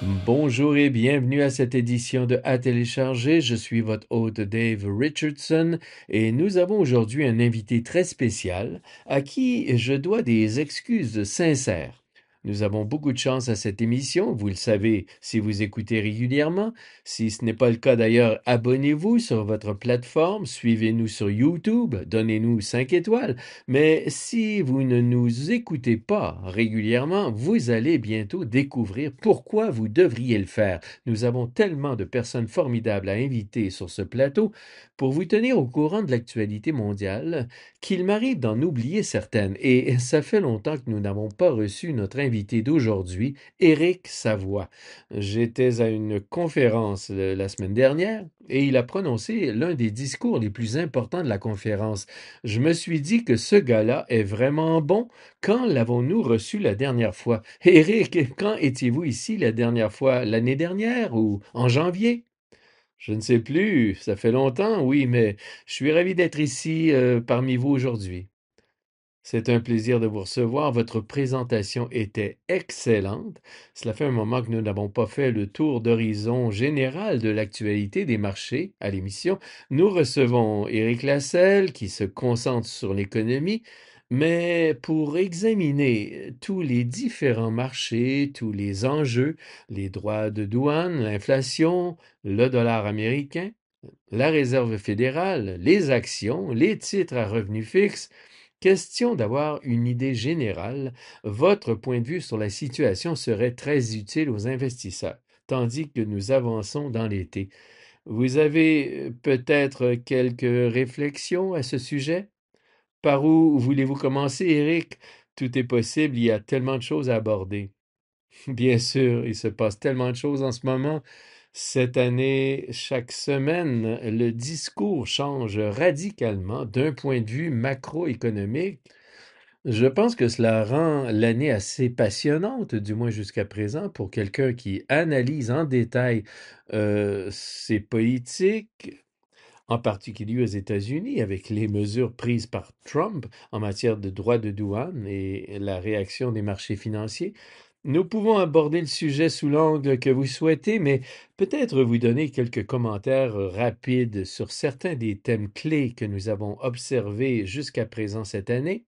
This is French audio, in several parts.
Bonjour et bienvenue à cette édition de À télécharger. Je suis votre hôte Dave Richardson et nous avons aujourd'hui un invité très spécial à qui je dois des excuses sincères. Nous avons beaucoup de chance à cette émission, vous le savez si vous écoutez régulièrement. Si ce n'est pas le cas d'ailleurs, abonnez-vous sur votre plateforme, suivez-nous sur YouTube, donnez-nous 5 étoiles. Mais si vous ne nous écoutez pas régulièrement, vous allez bientôt découvrir pourquoi vous devriez le faire. Nous avons tellement de personnes formidables à inviter sur ce plateau pour vous tenir au courant de l'actualité mondiale qu'il m'arrive d'en oublier certaines. Et ça fait longtemps que nous n'avons pas reçu notre invité d'aujourd'hui, Éric Savoie. J'étais à une conférence la semaine dernière et il a prononcé l'un des discours les plus importants de la conférence. Je me suis dit que ce gars-là est vraiment bon. Quand l'avons-nous reçu la dernière fois? Éric, quand étiez-vous ici la dernière fois? L'année dernière ou en janvier? Je ne sais plus, ça fait longtemps, oui, mais je suis ravi d'être ici parmi vous aujourd'hui. C'est un plaisir de vous recevoir. Votre présentation était excellente. Cela fait un moment que nous n'avons pas fait le tour d'horizon général de l'actualité des marchés à l'émission. Nous recevons Éric Lasselle qui se concentre sur l'économie, mais pour examiner tous les différents marchés, tous les enjeux, les droits de douane, l'inflation, le dollar américain, la réserve fédérale, les actions, les titres à revenu fixe. Question d'avoir une idée générale, votre point de vue sur la situation serait très utile aux investisseurs, tandis que nous avançons dans l'été. Vous avez peut-être quelques réflexions à ce sujet? Par où voulez-vous commencer, Eric? Tout est possible, il y a tellement de choses à aborder. Bien sûr, il se passe tellement de choses en ce moment. Cette année, chaque semaine, le discours change radicalement d'un point de vue macroéconomique. Je pense que cela rend l'année assez passionnante, du moins jusqu'à présent, pour quelqu'un qui analyse en détail ces politiques, en particulier aux États-Unis, avec les mesures prises par Trump en matière de droits de douane et la réaction des marchés financiers. Nous pouvons aborder le sujet sous l'angle que vous souhaitez, mais peut-être vous donner quelques commentaires rapides sur certains des thèmes clés que nous avons observés jusqu'à présent cette année.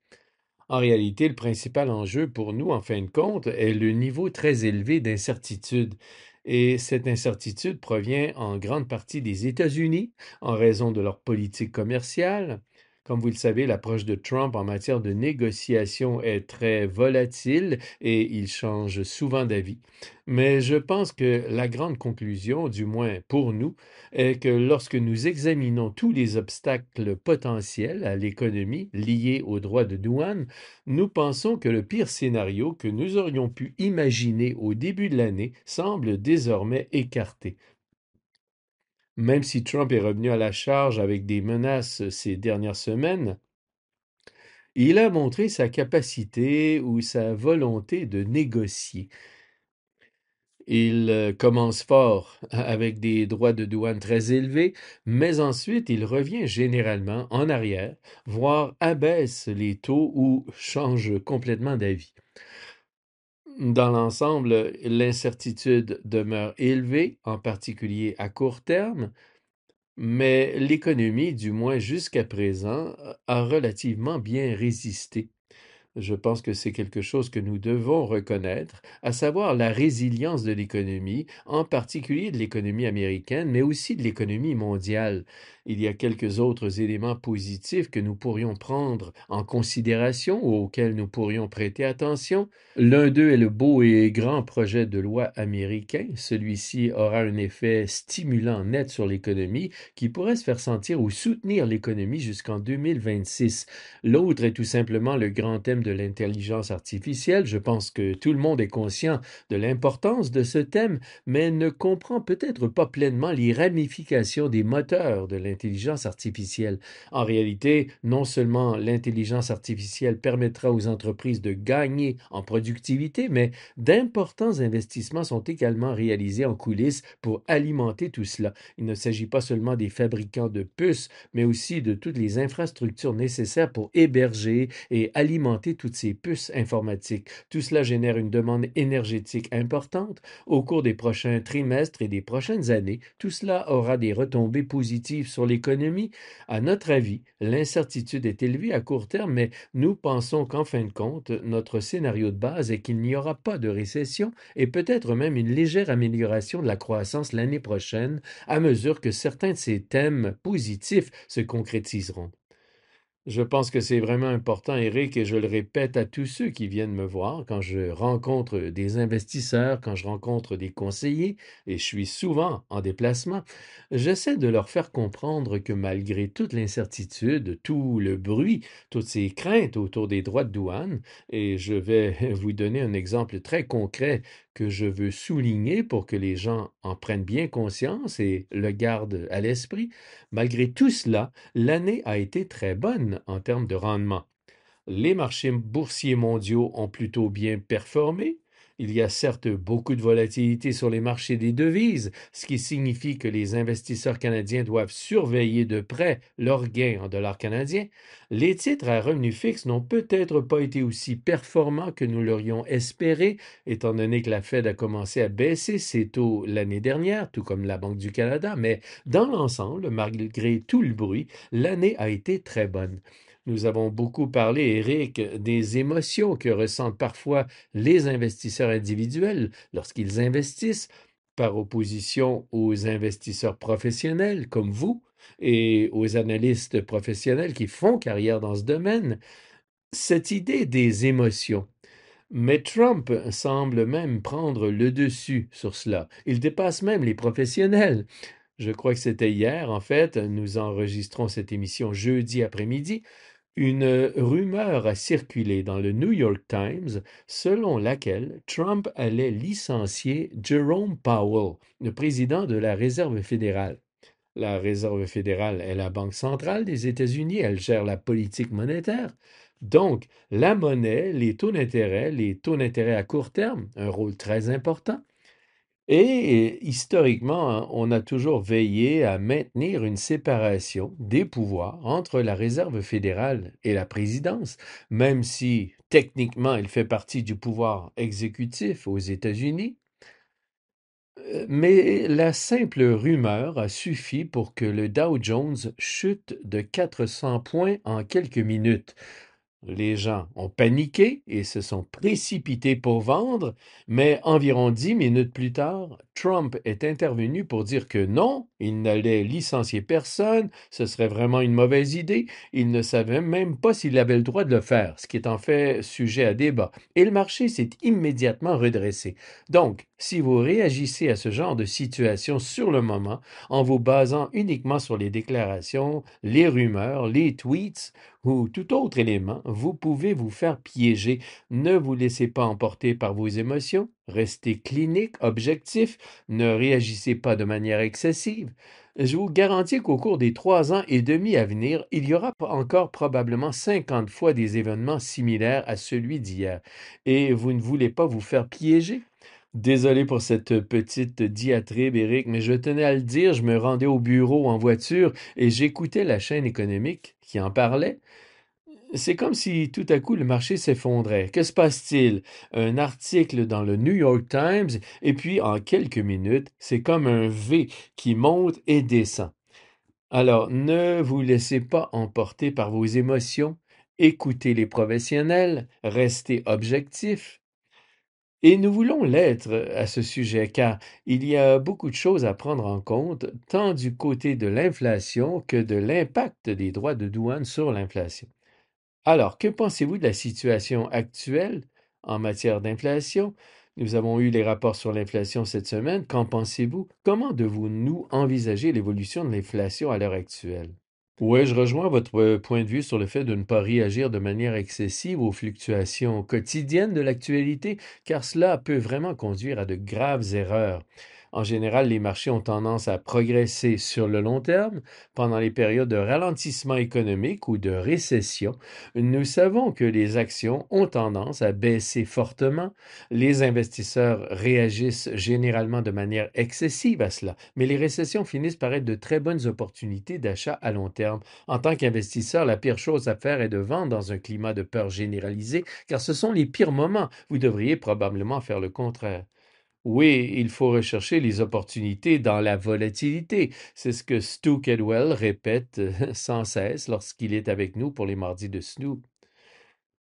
En réalité, le principal enjeu pour nous, en fin de compte, est le niveau très élevé d'incertitude. Et cette incertitude provient en grande partie des États-Unis en raison de leur politique commerciale. Comme vous le savez, l'approche de Trump en matière de négociation est très volatile et il change souvent d'avis. Mais je pense que la grande conclusion, du moins pour nous, est que lorsque nous examinons tous les obstacles potentiels à l'économie liés aux droits de douane, nous pensons que le pire scénario que nous aurions pu imaginer au début de l'année semble désormais écarté. Même si Trump est revenu à la charge avec des menaces ces dernières semaines, il a montré sa capacité ou sa volonté de négocier. Il commence fort avec des droits de douane très élevés, mais ensuite il revient généralement en arrière, voire abaisse les taux ou change complètement d'avis. Dans l'ensemble, l'incertitude demeure élevée, en particulier à court terme, mais l'économie, du moins jusqu'à présent, a relativement bien résisté. Je pense que c'est quelque chose que nous devons reconnaître, à savoir la résilience de l'économie, en particulier de l'économie américaine, mais aussi de l'économie mondiale. Il y a quelques autres éléments positifs que nous pourrions prendre en considération ou auxquels nous pourrions prêter attention. L'un d'eux est le beau et grand projet de loi américain. Celui-ci aura un effet stimulant net sur l'économie qui pourrait se faire sentir ou soutenir l'économie jusqu'en 2026. L'autre est tout simplement le grand thème de l'intelligence artificielle. Je pense que tout le monde est conscient de l'importance de ce thème, mais ne comprend peut-être pas pleinement les ramifications des moteurs de l'intelligence artificielle. En réalité, non seulement l'intelligence artificielle permettra aux entreprises de gagner en productivité, mais d'importants investissements sont également réalisés en coulisses pour alimenter tout cela. Il ne s'agit pas seulement des fabricants de puces, mais aussi de toutes les infrastructures nécessaires pour héberger et alimenter toutes ces puces informatiques. Tout cela génère une demande énergétique importante. Au cours des prochains trimestres et des prochaines années, tout cela aura des retombées positives sur l'économie. À notre avis, l'incertitude est élevée à court terme, mais nous pensons qu'en fin de compte, notre scénario de base est qu'il n'y aura pas de récession et peut-être même une légère amélioration de la croissance l'année prochaine à mesure que certains de ces thèmes positifs se concrétiseront. Je pense que c'est vraiment important, Eric, et je le répète à tous ceux qui viennent me voir quand je rencontre des investisseurs, quand je rencontre des conseillers, et je suis souvent en déplacement, j'essaie de leur faire comprendre que malgré toute l'incertitude, tout le bruit, toutes ces craintes autour des droits de douane, et je vais vous donner un exemple très concret que je veux souligner pour que les gens en prennent bien conscience et le gardent à l'esprit, malgré tout cela, l'année a été très bonne en termes de rendement. Les marchés boursiers mondiaux ont plutôt bien performé. Il y a certes beaucoup de volatilité sur les marchés des devises, ce qui signifie que les investisseurs canadiens doivent surveiller de près leurs gains en dollars canadiens. Les titres à revenu fixe n'ont peut-être pas été aussi performants que nous l'aurions espéré, étant donné que la Fed a commencé à baisser ses taux l'année dernière, tout comme la Banque du Canada, mais dans l'ensemble, malgré tout le bruit, l'année a été très bonne. Nous avons beaucoup parlé, Eric, des émotions que ressentent parfois les investisseurs individuels lorsqu'ils investissent, par opposition aux investisseurs professionnels comme vous et aux analystes professionnels qui font carrière dans ce domaine. Cette idée des émotions. Mais Trump semble même prendre le dessus sur cela. Il dépasse même les professionnels. Je crois que c'était hier, en fait. Nous enregistrons cette émission jeudi après-midi. Une rumeur a circulé dans le New York Times selon laquelle Trump allait licencier Jerome Powell, le président de la Réserve fédérale. La Réserve fédérale est la banque centrale des États-Unis, elle gère la politique monétaire. Donc, la monnaie, les taux d'intérêt à court terme, un rôle très important. Et historiquement, hein, on a toujours veillé à maintenir une séparation des pouvoirs entre la Réserve fédérale et la présidence, même si techniquement elle fait partie du pouvoir exécutif aux États-Unis. Mais la simple rumeur a suffi pour que le Dow Jones chute de 400 points en quelques minutes. Les gens ont paniqué et se sont précipités pour vendre, mais environ 10 minutes plus tard, Trump est intervenu pour dire que non, il n'allait licencier personne, ce serait vraiment une mauvaise idée, il ne savait même pas s'il avait le droit de le faire, ce qui est en fait sujet à débat. Et le marché s'est immédiatement redressé. Donc, si vous réagissez à ce genre de situation sur le moment, en vous basant uniquement sur les déclarations, les rumeurs, les tweets, ou tout autre élément, vous pouvez vous faire piéger. Ne vous laissez pas emporter par vos émotions, restez clinique, objectif, ne réagissez pas de manière excessive. Je vous garantis qu'au cours des 3 ans et demi à venir, il y aura encore probablement 50 fois des événements similaires à celui d'hier. Et vous ne voulez pas vous faire piéger? Désolé pour cette petite diatribe, Eric, mais je tenais à le dire, je me rendais au bureau en voiture et j'écoutais la chaîne économique qui en parlait. C'est comme si tout à coup le marché s'effondrait. Que se passe-t-il? Un article dans le New York Times et puis en quelques minutes, c'est comme un V qui monte et descend. Alors, ne vous laissez pas emporter par vos émotions, écoutez les professionnels, restez objectif. Et nous voulons l'être à ce sujet, car il y a beaucoup de choses à prendre en compte, tant du côté de l'inflation que de l'impact des droits de douane sur l'inflation. Alors, que pensez-vous de la situation actuelle en matière d'inflation? Nous avons eu les rapports sur l'inflation cette semaine. Qu'en pensez-vous? Comment devons-nous envisager l'évolution de l'inflation à l'heure actuelle? Oui, je rejoins votre point de vue sur le fait de ne pas réagir de manière excessive aux fluctuations quotidiennes de l'actualité, car cela peut vraiment conduire à de graves erreurs. En général, les marchés ont tendance à progresser sur le long terme pendant les périodes de ralentissement économique ou de récession. Nous savons que les actions ont tendance à baisser fortement. Les investisseurs réagissent généralement de manière excessive à cela, mais les récessions finissent par être de très bonnes opportunités d'achat à long terme. En tant qu'investisseur, la pire chose à faire est de vendre dans un climat de peur généralisée, car ce sont les pires moments. Vous devriez probablement faire le contraire. Oui, il faut rechercher les opportunités dans la volatilité. C'est ce que Stu Kedwell répète sans cesse lorsqu'il est avec nous pour les mardis de Snoop.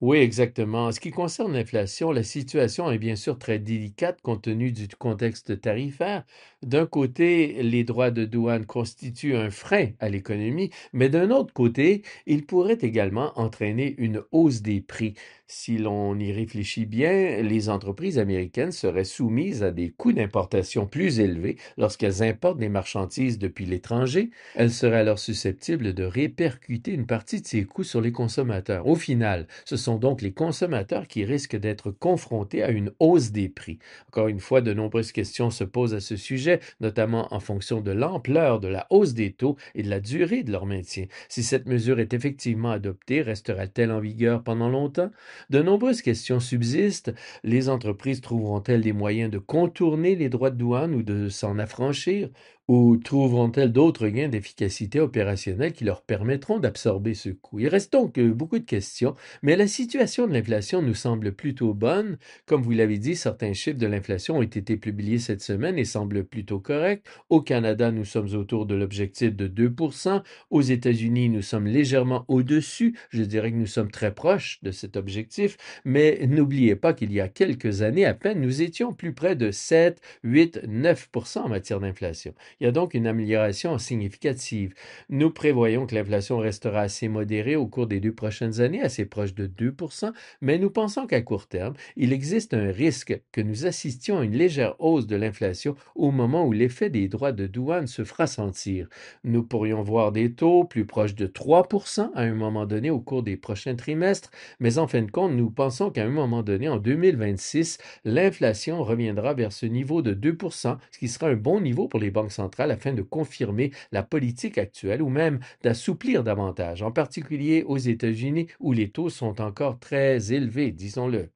Oui, exactement. En ce qui concerne l'inflation, la situation est bien sûr très délicate compte tenu du contexte tarifaire. D'un côté, les droits de douane constituent un frein à l'économie, mais d'un autre côté, ils pourraient également entraîner une hausse des prix. Si l'on y réfléchit bien, les entreprises américaines seraient soumises à des coûts d'importation plus élevés lorsqu'elles importent des marchandises depuis l'étranger. Elle serait alors susceptible de répercuter une partie de ces coûts sur les consommateurs. Au final, ce sont donc les consommateurs qui risquent d'être confrontés à une hausse des prix. Encore une fois, de nombreuses questions se posent à ce sujet, notamment en fonction de l'ampleur de la hausse des taux et de la durée de leur maintien. Si cette mesure est effectivement adoptée, restera-t-elle en vigueur pendant longtemps? De nombreuses questions subsistent. Les entreprises trouveront-elles des moyens de contourner les droits de douane ou de s'en affranchir? Ou trouveront-elles d'autres gains d'efficacité opérationnelle qui leur permettront d'absorber ce coût? Il reste donc beaucoup de questions, mais la situation de l'inflation nous semble plutôt bonne. Comme vous l'avez dit, certains chiffres de l'inflation ont été publiés cette semaine et semblent plutôt corrects. Au Canada, nous sommes autour de l'objectif de 2%. Aux États-Unis, nous sommes légèrement au-dessus. Je dirais que nous sommes très proches de cet objectif. Mais n'oubliez pas qu'il y a quelques années à peine, nous étions plus près de 7, 8, 9% en matière d'inflation. Il y a donc une amélioration significative. Nous prévoyons que l'inflation restera assez modérée au cours des 2 prochaines années, assez proche de 2%, mais nous pensons qu'à court terme, il existe un risque que nous assistions à une légère hausse de l'inflation au moment où l'effet des droits de douane se fera sentir. Nous pourrions voir des taux plus proches de 3% à un moment donné au cours des prochains trimestres, mais en fin de compte, nous pensons qu'à un moment donné, en 2026, l'inflation reviendra vers ce niveau de 2%, ce qui sera un bon niveau pour les banques centrales afin de confirmer la politique actuelle ou même d'assouplir davantage, en particulier aux États-Unis où les taux sont encore très élevés, disons-le.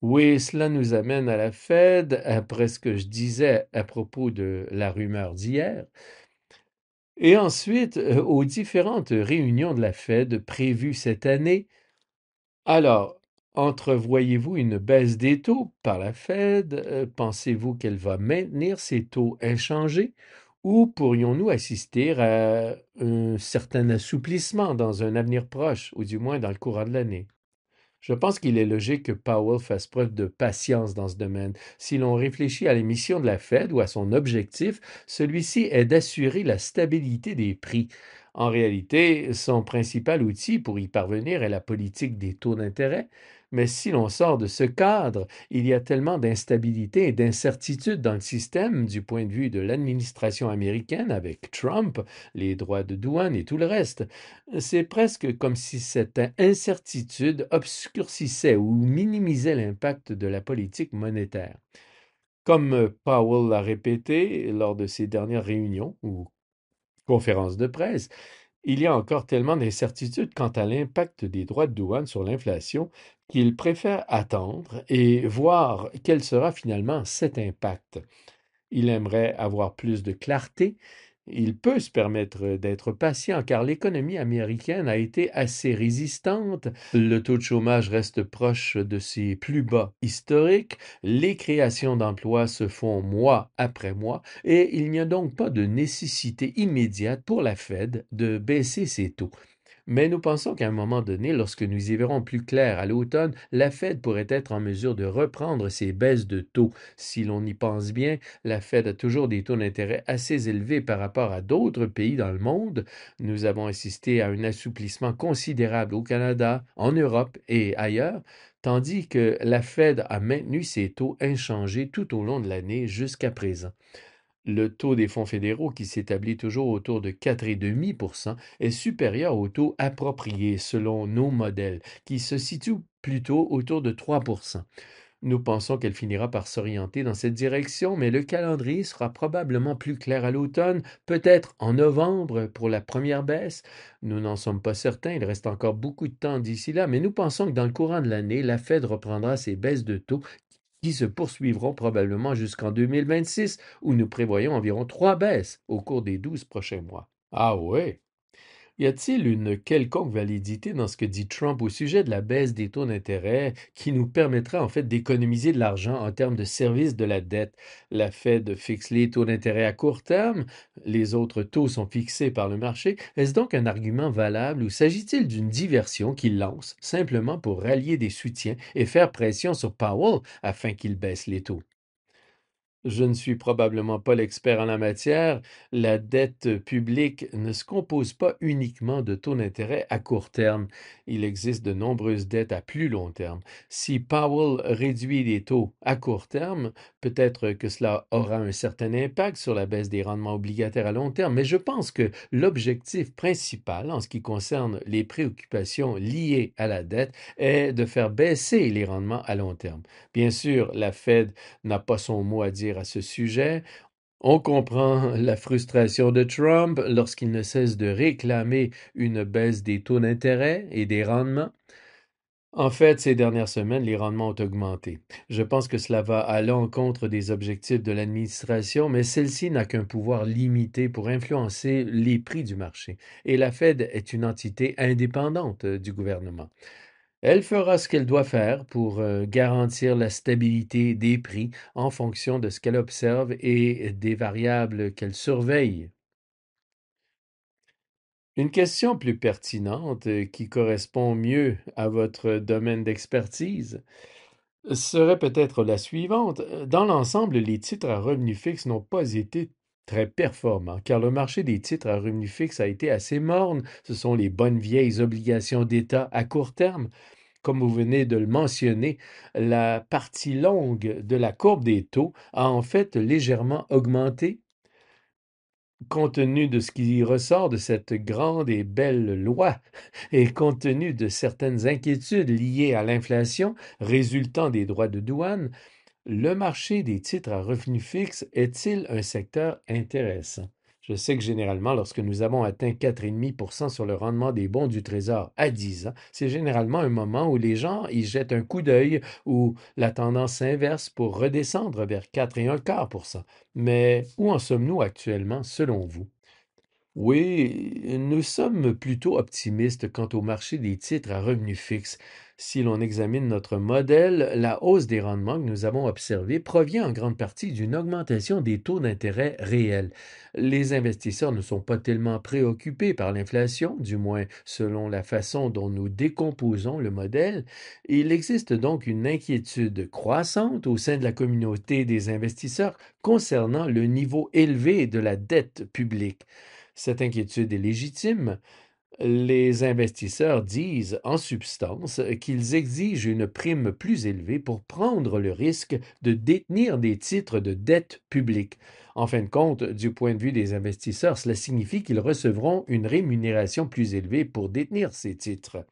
Oui, cela nous amène à la Fed, après ce que je disais à propos de la rumeur d'hier, et ensuite aux différentes réunions de la Fed prévues cette année. Alors, entrevoyez-vous une baisse des taux par la Fed? Pensez-vous qu'elle va maintenir ses taux inchangés? Ou pourrions-nous assister à un certain assouplissement dans un avenir proche, ou du moins dans le courant de l'année? Je pense qu'il est logique que Powell fasse preuve de patience dans ce domaine. Si l'on réfléchit à l'émission de la Fed ou à son objectif, celui-ci est d'assurer la stabilité des prix. En réalité, son principal outil pour y parvenir est la politique des taux d'intérêt. Mais si l'on sort de ce cadre, il y a tellement d'instabilité et d'incertitude dans le système du point de vue de l'administration américaine avec Trump, les droits de douane et tout le reste. C'est presque comme si cette incertitude obscurcissait ou minimisait l'impact de la politique monétaire. Comme Powell l'a répété lors de ses dernières réunions ou conférences de presse, il y a encore tellement d'incertitudes quant à l'impact des droits de douane sur l'inflation qu'il préfère attendre et voir quel sera finalement cet impact. Il aimerait avoir plus de clarté. Il peut se permettre d'être patient car l'économie américaine a été assez résistante. Le taux de chômage reste proche de ses plus bas historiques. Les créations d'emplois se font mois après mois et il n'y a donc pas de nécessité immédiate pour la Fed de baisser ses taux. Mais nous pensons qu'à un moment donné, lorsque nous y verrons plus clair à l'automne, la Fed pourrait être en mesure de reprendre ses baisses de taux. Si l'on y pense bien, la Fed a toujours des taux d'intérêt assez élevés par rapport à d'autres pays dans le monde. Nous avons assisté à un assouplissement considérable au Canada, en Europe et ailleurs, tandis que la Fed a maintenu ses taux inchangés tout au long de l'année jusqu'à présent. Le taux des fonds fédéraux, qui s'établit toujours autour de 4,5%, est supérieur au taux approprié selon nos modèles, qui se situe plutôt autour de 3%. Nous pensons qu'elle finira par s'orienter dans cette direction, mais le calendrier sera probablement plus clair à l'automne, peut-être en novembre pour la première baisse. Nous n'en sommes pas certains, il reste encore beaucoup de temps d'ici là, mais nous pensons que dans le courant de l'année, la Fed reprendra ses baisses de taux qui se poursuivront probablement jusqu'en 2026, où nous prévoyons environ 3 baisses au cours des 12 prochains mois. Ah ouais? Y a-t-il une quelconque validité dans ce que dit Trump au sujet de la baisse des taux d'intérêt qui nous permettrait en fait d'économiser de l'argent en termes de service de la dette? La Fed fixe les taux d'intérêt à court terme, les autres taux sont fixés par le marché. Est-ce donc un argument valable ou s'agit-il d'une diversion qu'il lance simplement pour rallier des soutiens et faire pression sur Powell afin qu'il baisse les taux? Je ne suis probablement pas l'expert en la matière. La dette publique ne se compose pas uniquement de taux d'intérêt à court terme. Il existe de nombreuses dettes à plus long terme. Si Powell réduit les taux à court terme, peut-être que cela aura un certain impact sur la baisse des rendements obligataires à long terme, mais je pense que l'objectif principal en ce qui concerne les préoccupations liées à la dette est de faire baisser les rendements à long terme. Bien sûr, la Fed n'a pas son mot à dire à ce sujet. On comprend la frustration de Trump lorsqu'il ne cesse de réclamer une baisse des taux d'intérêt et des rendements. En fait, ces dernières semaines, les rendements ont augmenté. Je pense que cela va à l'encontre des objectifs de l'administration, mais celle-ci n'a qu'un pouvoir limité pour influencer les prix du marché. Et la Fed est une entité indépendante du gouvernement. Elle fera ce qu'elle doit faire pour garantir la stabilité des prix en fonction de ce qu'elle observe et des variables qu'elle surveille. Une question plus pertinente qui correspond mieux à votre domaine d'expertise serait peut-être la suivante. Dans l'ensemble, les titres à revenu fixe n'ont pas été très performants, car le marché des titres à revenu fixe a été assez morne. Ce sont les bonnes vieilles obligations d'État à court terme. Comme vous venez de le mentionner, la partie longue de la courbe des taux a en fait légèrement augmenté compte tenu de ce qui ressort de cette grande et belle loi et compte tenu de certaines inquiétudes liées à l'inflation résultant des droits de douane, le marché des titres à revenus fixes est-il un secteur intéressant? Je sais que généralement, lorsque nous avons atteint 4,5% sur le rendement des bons du Trésor à 10 ans, c'est généralement un moment où les gens y jettent un coup d'œil, où la tendance s'inverse pour redescendre vers 4,25%. Mais où en sommes-nous actuellement, selon vous? Oui, nous sommes plutôt optimistes quant au marché des titres à revenus fixes. Si l'on examine notre modèle, la hausse des rendements que nous avons observée provient en grande partie d'une augmentation des taux d'intérêt réels. Les investisseurs ne sont pas tellement préoccupés par l'inflation, du moins selon la façon dont nous décomposons le modèle. Il existe donc une inquiétude croissante au sein de la communauté des investisseurs concernant le niveau élevé de la dette publique. Cette inquiétude est légitime. Les investisseurs disent en substance qu'ils exigent une prime plus élevée pour prendre le risque de détenir des titres de dette publique. En fin de compte, du point de vue des investisseurs, cela signifie qu'ils recevront une rémunération plus élevée pour détenir ces titres.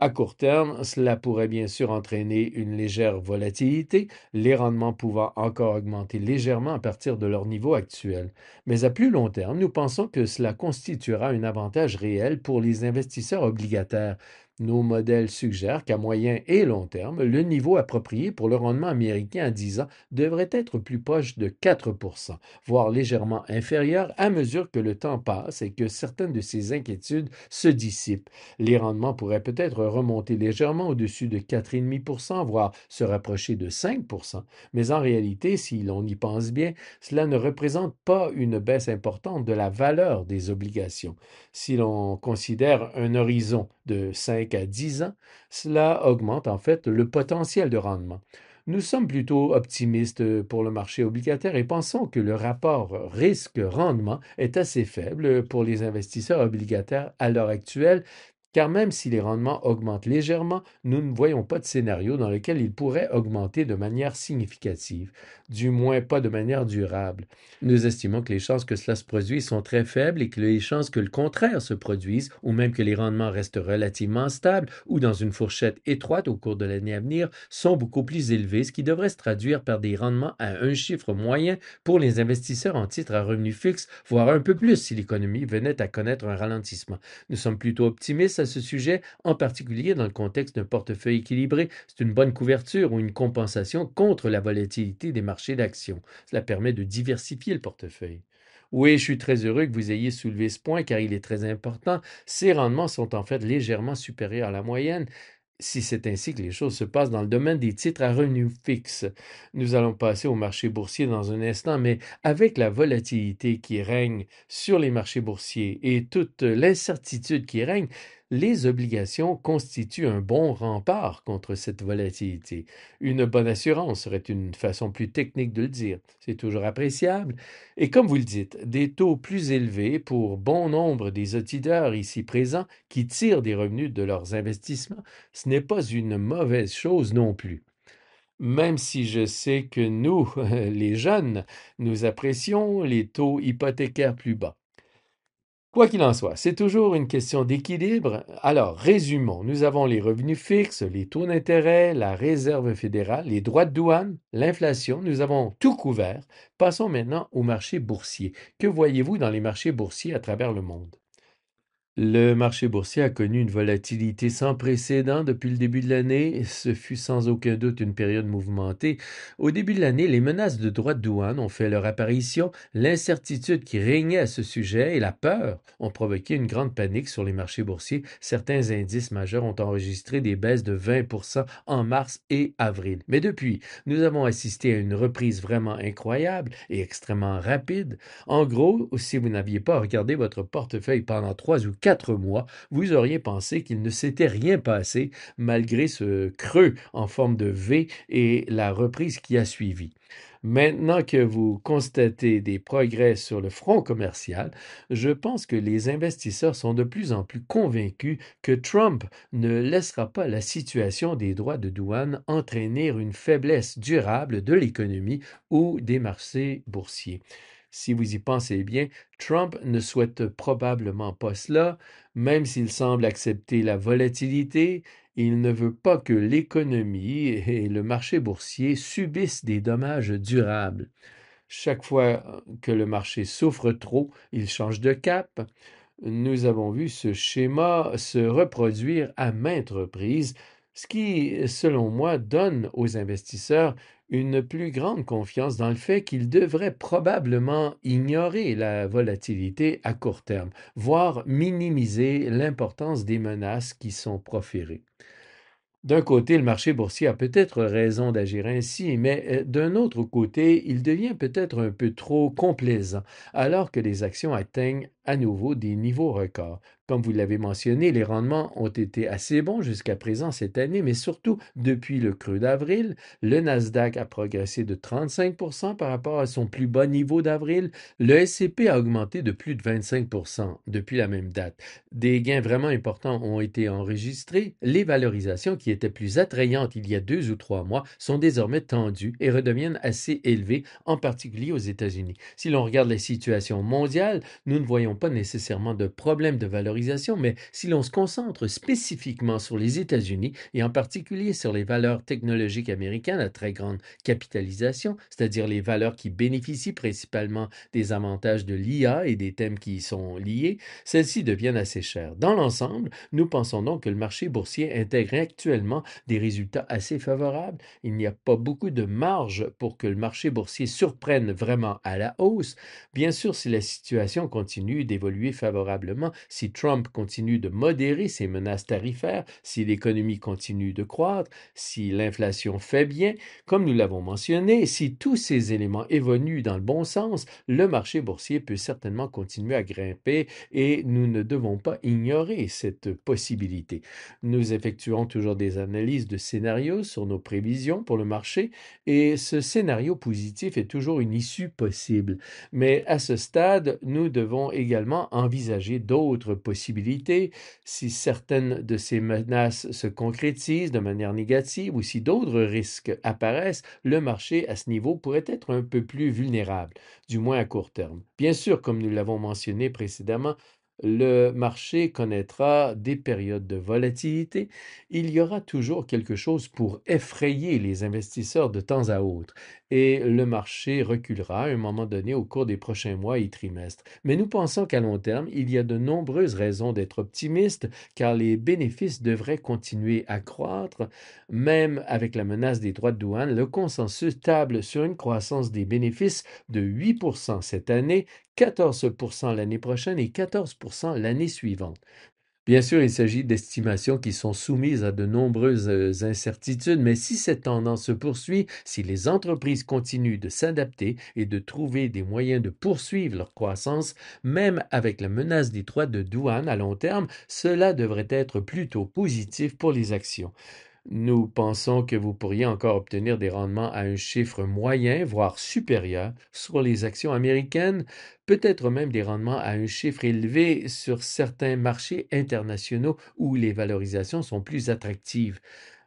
À court terme, cela pourrait bien sûr entraîner une légère volatilité, les rendements pouvant encore augmenter légèrement à partir de leur niveau actuel. Mais à plus long terme, nous pensons que cela constituera un avantage réel pour les investisseurs obligataires. Nos modèles suggèrent qu'à moyen et long terme, le niveau approprié pour le rendement américain à 10 ans devrait être plus proche de 4%, voire légèrement inférieur à mesure que le temps passe et que certaines de ces inquiétudes se dissipent. Les rendements pourraient peut-être remonter légèrement au-dessus de 4,5%, voire se rapprocher de 5%. Mais en réalité, si l'on y pense bien, cela ne représente pas une baisse importante de la valeur des obligations. Si l'on considère un horizon de 5 à 10 ans, cela augmente en fait le potentiel de rendement. Nous sommes plutôt optimistes pour le marché obligataire et pensons que le rapport risque-rendement est assez faible pour les investisseurs obligataires à l'heure actuelle car même si les rendements augmentent légèrement, nous ne voyons pas de scénario dans lequel ils pourraient augmenter de manière significative, du moins pas de manière durable. Nous estimons que les chances que cela se produise sont très faibles et que les chances que le contraire se produise, ou même que les rendements restent relativement stables ou dans une fourchette étroite au cours de l'année à venir, sont beaucoup plus élevées, ce qui devrait se traduire par des rendements à un chiffre moyen pour les investisseurs en titres à revenus fixes, voire un peu plus si l'économie venait à connaître un ralentissement. Nous sommes plutôt optimistes à ce sujet, en particulier dans le contexte d'un portefeuille équilibré. C'est une bonne couverture ou une compensation contre la volatilité des marchés d'actions. Cela permet de diversifier le portefeuille. Oui, je suis très heureux que vous ayez soulevé ce point car il est très important. Ces rendements sont en fait légèrement supérieurs à la moyenne si c'est ainsi que les choses se passent dans le domaine des titres à revenus fixes. Nous allons passer au marché boursier dans un instant, mais avec la volatilité qui règne sur les marchés boursiers et toute l'incertitude qui règne, les obligations constituent un bon rempart contre cette volatilité. Une bonne assurance serait une façon plus technique de le dire. C'est toujours appréciable. Et comme vous le dites, des taux plus élevés pour bon nombre des auditeurs ici présents qui tirent des revenus de leurs investissements, ce n'est pas une mauvaise chose non plus. Même si je sais que nous, les jeunes, nous apprécions les taux hypothécaires plus bas. Quoi qu'il en soit, c'est toujours une question d'équilibre. Alors, résumons. Nous avons les revenus fixes, les taux d'intérêt, la réserve fédérale, les droits de douane, l'inflation. Nous avons tout couvert. Passons maintenant au marché boursier. Que voyez-vous dans les marchés boursiers à travers le monde? Le marché boursier a connu une volatilité sans précédent depuis le début de l'année. Ce fut sans aucun doute une période mouvementée. Au début de l'année, les menaces de droits de douane ont fait leur apparition. L'incertitude qui régnait à ce sujet et la peur ont provoqué une grande panique sur les marchés boursiers. Certains indices majeurs ont enregistré des baisses de 20% en mars et avril. Mais depuis, nous avons assisté à une reprise vraiment incroyable et extrêmement rapide. En gros, si vous n'aviez pas regardé votre portefeuille pendant 3 ou 4 mois, vous auriez pensé qu'il ne s'était rien passé malgré ce creux en forme de V et la reprise qui a suivi. Maintenant que vous constatez des progrès sur le front commercial, je pense que les investisseurs sont de plus en plus convaincus que Trump ne laissera pas la situation des droits de douane entraîner une faiblesse durable de l'économie ou des marchés boursiers. Si vous y pensez bien, Trump ne souhaite probablement pas cela, même s'il semble accepter la volatilité, il ne veut pas que l'économie et le marché boursier subissent des dommages durables. Chaque fois que le marché souffre trop, il change de cap. Nous avons vu ce schéma se reproduire à maintes reprises, ce qui, selon moi, donne aux investisseurs une plus grande confiance dans le fait qu'ils devraient probablement ignorer la volatilité à court terme, voire minimiser l'importance des menaces qui sont proférées. D'un côté, le marché boursier a peut-être raison d'agir ainsi, mais d'un autre côté, il devient peut-être un peu trop complaisant, alors que les actions atteignent à nouveau des niveaux records. Comme vous l'avez mentionné, les rendements ont été assez bons jusqu'à présent cette année, mais surtout depuis le creux d'avril, le Nasdaq a progressé de 35% par rapport à son plus bas niveau d'avril, le S&P a augmenté de plus de 25% depuis la même date. Des gains vraiment importants ont été enregistrés. Les valorisations qui étaient plus attrayantes il y a 2 ou 3 mois sont désormais tendues et redeviennent assez élevées, en particulier aux États-Unis. Si l'on regarde la situation mondiale, nous ne voyons pas nécessairement de problème de valorisation, mais si l'on se concentre spécifiquement sur les États-Unis et en particulier sur les valeurs technologiques américaines à très grande capitalisation, c'est-à-dire les valeurs qui bénéficient principalement des avantages de l'IA et des thèmes qui y sont liés, celles-ci deviennent assez chères. Dans l'ensemble, nous pensons donc que le marché boursier intègre actuellement des résultats assez favorables. Il n'y a pas beaucoup de marge pour que le marché boursier surprenne vraiment à la hausse. Bien sûr, si la situation continue d'évoluer favorablement, si Trump continue de modérer ses menaces tarifaires, si l'économie continue de croître, si l'inflation fait bien, comme nous l'avons mentionné, si tous ces éléments évoluent dans le bon sens, le marché boursier peut certainement continuer à grimper et nous ne devons pas ignorer cette possibilité. Nous effectuons toujours des analyses de scénarios sur nos prévisions pour le marché et ce scénario positif est toujours une issue possible. Mais à ce stade, nous devons également également envisager d'autres possibilités. Si certaines de ces menaces se concrétisent de manière négative ou si d'autres risques apparaissent, le marché à ce niveau pourrait être un peu plus vulnérable, du moins à court terme. Bien sûr, comme nous l'avons mentionné précédemment, le marché connaîtra des périodes de volatilité. Il y aura toujours quelque chose pour effrayer les investisseurs de temps à autre et le marché reculera à un moment donné au cours des prochains mois et trimestres. Mais nous pensons qu'à long terme, il y a de nombreuses raisons d'être optimiste car les bénéfices devraient continuer à croître. Même avec la menace des droits de douane, le consensus table sur une croissance des bénéfices de 8% cette année, 14% l'année prochaine et 14% l'année suivante. Bien sûr, il s'agit d'estimations qui sont soumises à de nombreuses incertitudes, mais si cette tendance se poursuit, si les entreprises continuent de s'adapter et de trouver des moyens de poursuivre leur croissance, même avec la menace des droits de douane à long terme, cela devrait être plutôt positif pour les actions. Nous pensons que vous pourriez encore obtenir des rendements à un chiffre moyen, voire supérieur, sur les actions américaines, peut-être même des rendements à un chiffre élevé sur certains marchés internationaux où les valorisations sont plus attractives.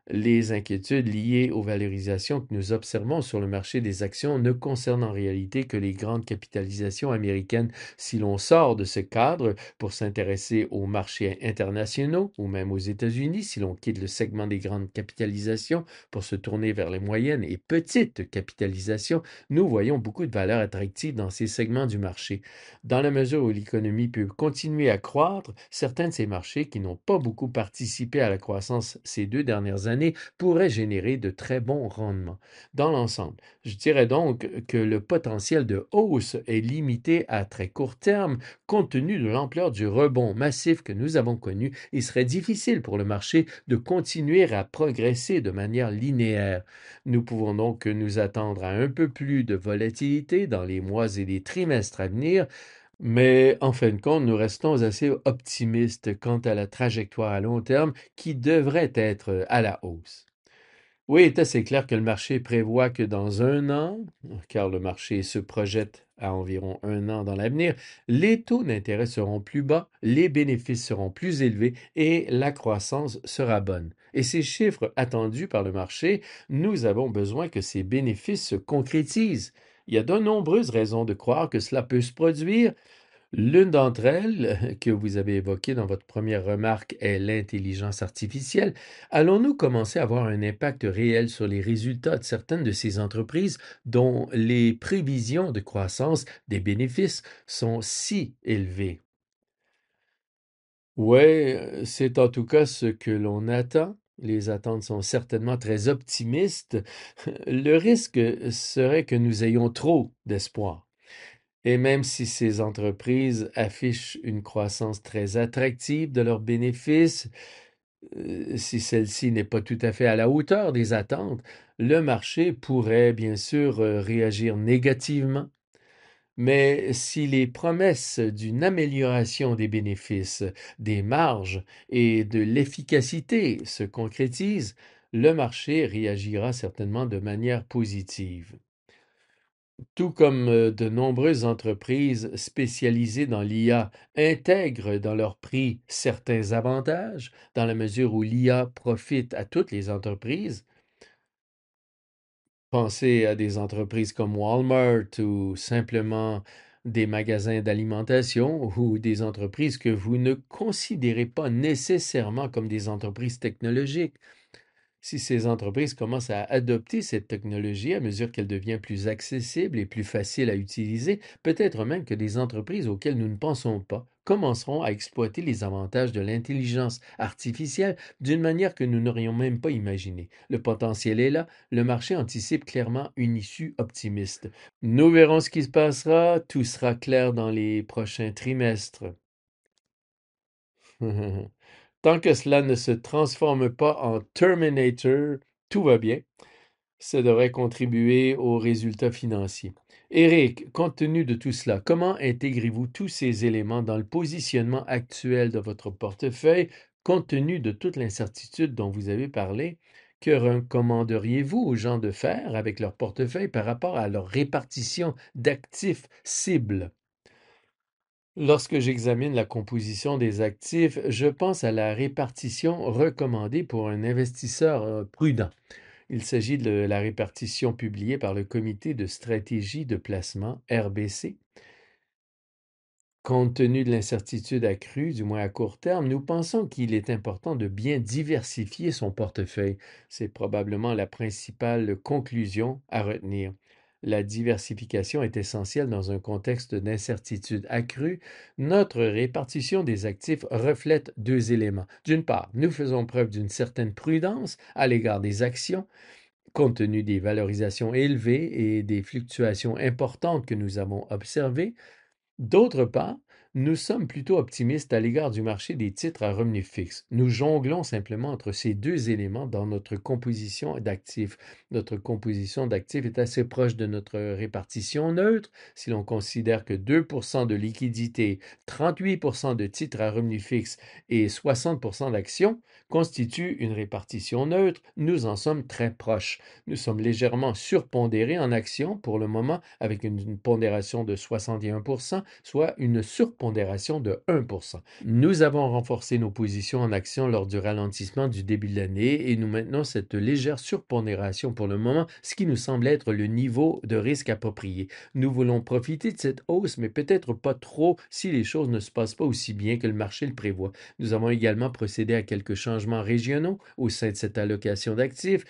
Les inquiétudes liées aux valorisations que nous observons sur le marché des actions ne concernent en réalité que les grandes capitalisations américaines. Si l'on sort de ce cadre pour s'intéresser aux marchés internationaux ou même aux États-Unis, si l'on quitte le segment des grandes capitalisations pour se tourner vers les moyennes et petites capitalisations, nous voyons beaucoup de valeurs attractives dans ces segments du marché. Dans la mesure où l'économie peut continuer à croître, certains de ces marchés qui n'ont pas beaucoup participé à la croissance ces 2 dernières années pourraient générer de très bons rendements. Dans l'ensemble, je dirais donc que le potentiel de hausse est limité à très court terme compte tenu de l'ampleur du rebond massif que nous avons connu. Il serait difficile pour le marché de continuer à progresser de manière linéaire. Nous pouvons donc nous attendre à un peu plus de volatilité dans les mois et les trimestres à venir, mais en fin de compte, nous restons assez optimistes quant à la trajectoire à long terme qui devrait être à la hausse. Oui, il est assez clair que le marché prévoit que dans un an, car le marché se projette à environ un an dans l'avenir, les taux d'intérêt seront plus bas, les bénéfices seront plus élevés et la croissance sera bonne. Et ces chiffres attendus par le marché, nous avons besoin que ces bénéfices se concrétisent. Il y a de nombreuses raisons de croire que cela peut se produire. L'une d'entre elles, que vous avez évoquée dans votre première remarque, est l'intelligence artificielle. Allons-nous commencer à avoir un impact réel sur les résultats de certaines de ces entreprises dont les prévisions de croissance des bénéfices sont si élevées? Oui, c'est en tout cas ce que l'on attend. Les attentes sont certainement très optimistes. Le risque serait que nous ayons trop d'espoir. Et même si ces entreprises affichent une croissance très attractive de leurs bénéfices, si celle-ci n'est pas tout à fait à la hauteur des attentes, le marché pourrait bien sûr réagir négativement. Mais si les promesses d'une amélioration des bénéfices, des marges et de l'efficacité se concrétisent, le marché réagira certainement de manière positive. Tout comme de nombreuses entreprises spécialisées dans l'IA intègrent dans leur prix certains avantages, dans la mesure où l'IA profite à toutes les entreprises. Pensez à des entreprises comme Walmart ou simplement des magasins d'alimentation ou des entreprises que vous ne considérez pas nécessairement comme des entreprises technologiques. Si ces entreprises commencent à adopter cette technologie à mesure qu'elle devient plus accessible et plus facile à utiliser, peut-être même que des entreprises auxquelles nous ne pensons pas commenceront à exploiter les avantages de l'intelligence artificielle d'une manière que nous n'aurions même pas imaginée. Le potentiel est là, le marché anticipe clairement une issue optimiste. Nous verrons ce qui se passera, tout sera clair dans les prochains trimestres. Tant que cela ne se transforme pas en Terminator, tout va bien. Ça devrait contribuer aux résultats financiers. Éric, compte tenu de tout cela, comment intégrez-vous tous ces éléments dans le positionnement actuel de votre portefeuille, compte tenu de toute l'incertitude dont vous avez parlé? Que recommanderiez-vous aux gens de faire avec leur portefeuille par rapport à leur répartition d'actifs cibles? Lorsque j'examine la composition des actifs, je pense à la répartition recommandée pour un investisseur prudent. Il s'agit de la répartition publiée par le Comité de stratégie de placement, RBC. Compte tenu de l'incertitude accrue, du moins à court terme, nous pensons qu'il est important de bien diversifier son portefeuille. C'est probablement la principale conclusion à retenir. La diversification est essentielle dans un contexte d'incertitude accrue. Notre répartition des actifs reflète deux éléments. D'une part, nous faisons preuve d'une certaine prudence à l'égard des actions, compte tenu des valorisations élevées et des fluctuations importantes que nous avons observées. D'autre part, nous sommes plutôt optimistes à l'égard du marché des titres à revenus fixes. Nous jonglons simplement entre ces deux éléments dans notre composition d'actifs. Notre composition d'actifs est assez proche de notre répartition neutre si l'on considère que 2% de liquidités, 38% de titres à revenus fixes et 60% d'actions constituent une répartition neutre. Nous en sommes très proches. Nous sommes légèrement surpondérés en actions pour le moment avec une pondération de 61%, soit une surpondération de 1%. Nous avons renforcé nos positions en actions lors du ralentissement du début de l'année et nous maintenons cette légère surpondération pour le moment, ce qui nous semble être le niveau de risque approprié. Nous voulons profiter de cette hausse, mais peut-être pas trop si les choses ne se passent pas aussi bien que le marché le prévoit. Nous avons également procédé à quelques changements régionaux au sein de cette allocation d'actifs.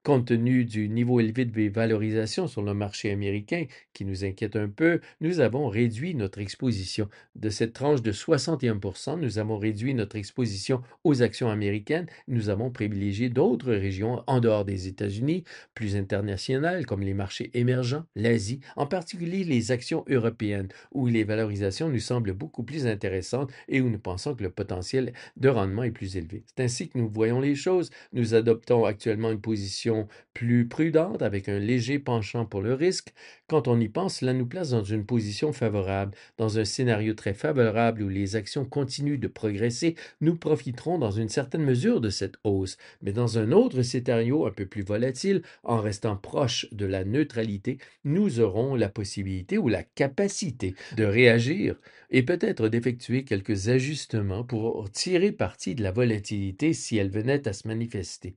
Compte tenu du niveau élevé de valorisation sur le marché américain, qui nous inquiète un peu, nous avons réduit notre exposition. De cette tranche de 61%, nous avons réduit notre exposition aux actions américaines. Nous avons privilégié d'autres régions en dehors des États-Unis, plus internationales, comme les marchés émergents, l'Asie, en particulier les actions européennes, où les valorisations nous semblent beaucoup plus intéressantes et où nous pensons que le potentiel de rendement est plus élevé. C'est ainsi que nous voyons les choses. Nous adoptons actuellement une position plus prudente avec un léger penchant pour le risque. Quand on y pense, cela nous place dans une position favorable. Dans un scénario très favorable où les actions continuent de progresser, nous profiterons dans une certaine mesure de cette hausse. Mais dans un autre scénario un peu plus volatile, en restant proche de la neutralité, nous aurons la possibilité ou la capacité de réagir et peut-être d'effectuer quelques ajustements pour tirer parti de la volatilité si elle venait à se manifester.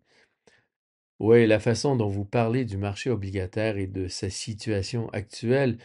Oui, la façon dont vous parlez du marché obligataire et de sa situation actuelle,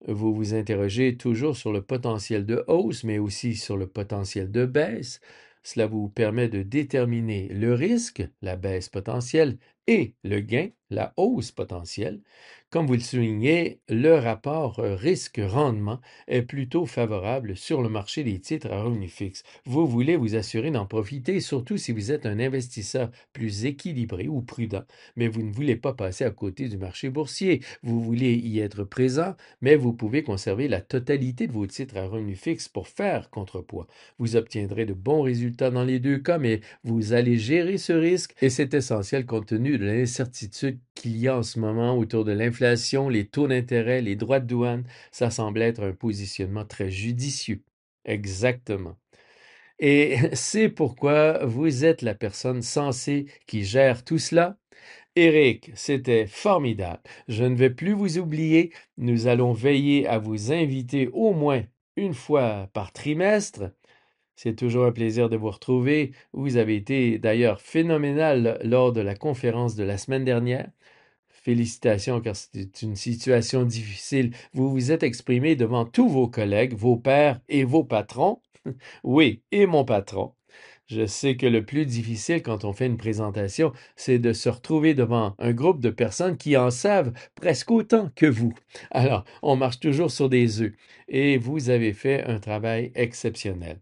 vous vous interrogez toujours sur le potentiel de hausse, mais aussi sur le potentiel de baisse. Cela vous permet de déterminer le risque, la baisse potentielle, et le gain, la hausse potentielle. Comme vous le soulignez, le rapport risque-rendement est plutôt favorable sur le marché des titres à revenus fixes. Vous voulez vous assurer d'en profiter, surtout si vous êtes un investisseur plus équilibré ou prudent, mais vous ne voulez pas passer à côté du marché boursier. Vous voulez y être présent, mais vous pouvez conserver la totalité de vos titres à revenus fixes pour faire contrepoids. Vous obtiendrez de bons résultats dans les deux cas, mais vous allez gérer ce risque et c'est essentiel compte tenu de l'incertitude qu'il y a en ce moment autour de l'inflation, les taux d'intérêt, les droits de douane. Ça semble être un positionnement très judicieux. Exactement. Et c'est pourquoi vous êtes la personne sensée qui gère tout cela. Éric, c'était formidable. Je ne vais plus vous oublier. Nous allons veiller à vous inviter au moins une fois par trimestre. C'est toujours un plaisir de vous retrouver. Vous avez été d'ailleurs phénoménal lors de la conférence de la semaine dernière. Félicitations car c'est une situation difficile. Vous vous êtes exprimé devant tous vos collègues, vos pairs et vos patrons. Oui, et mon patron. Je sais que le plus difficile quand on fait une présentation, c'est de se retrouver devant un groupe de personnes qui en savent presque autant que vous. Alors, on marche toujours sur des œufs et vous avez fait un travail exceptionnel.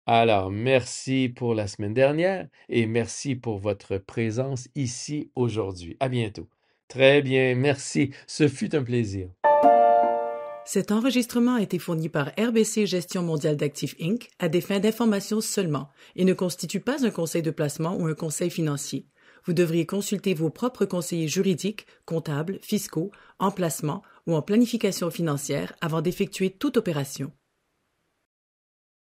Alors, merci pour la semaine dernière et merci pour votre présence ici aujourd'hui. À bientôt. Très bien, merci. Ce fut un plaisir. Cet enregistrement a été fourni par RBC Gestion mondiale d'actifs Inc. à des fins d'information seulement et ne constitue pas un conseil de placement ou un conseil financier. Vous devriez consulter vos propres conseillers juridiques, comptables, fiscaux, en placement ou en planification financière avant d'effectuer toute opération.